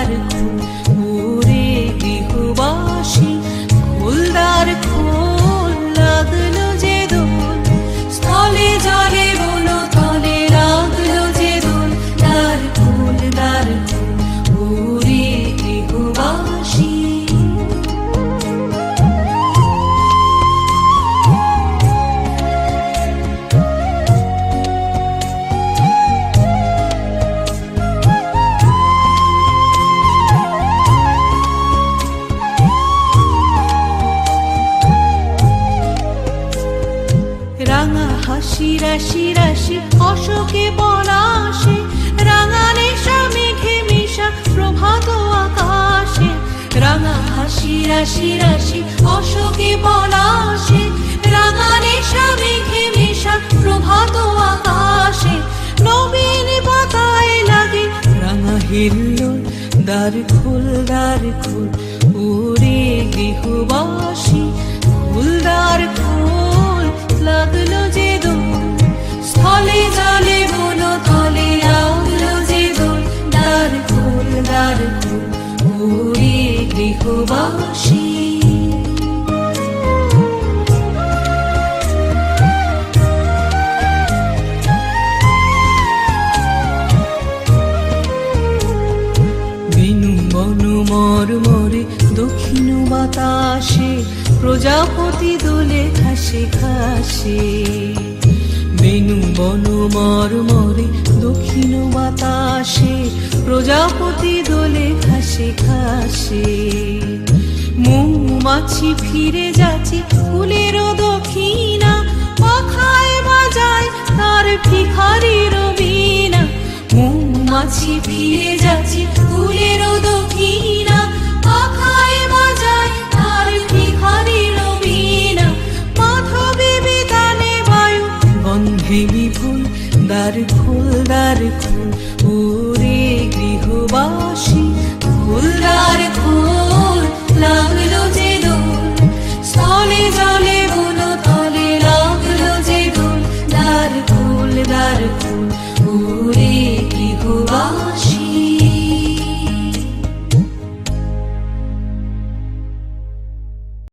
দ্বার খোল ওরে গৃহবাসী, খোল দ্বার খোল, লাগলো যে দোল, স্থলে জলে বন তলে লাগলো যে দোল, দ্বার খোল ওরে গৃহবাসী। রাঙা হাসি রাশি রাশি অশোকে পলাশে, রাঙা নেশা মেঘে মিশা প্রভাত আকাশে, রাঙা হাসি রাশি রাশি অশোকে পলাশে, রাঙা নেশা মেঘে মিশা প্রভাত আকাশে, নবীন পাতায় লাগে রাঙা হিল্লোল, দ্বার খোল ওরে গৃহবাসী, খোল দ্বার খোল, লাগলো যে দোল, স্থলে জলে বন তলে লাগলো যে দোল, দ্বার খোল ওরে গৃহবাসী। বেনু বন মরমরে দক্ষিণ বাতাসে, প্রজাপতি দোলে ঘাসে ঘাসে, বেনু বন মরমরে দক্ষিণ বাতাসে, প্রজাপতি দোলে ঘাসে ঘাসে, মৌমাছি ফিরে যাচ্ছে ফুলের দক্ষিণা, পাখায় বাজায় তার ভিখারির বীণা, মৌমাছি ফিরে যাচ্ছে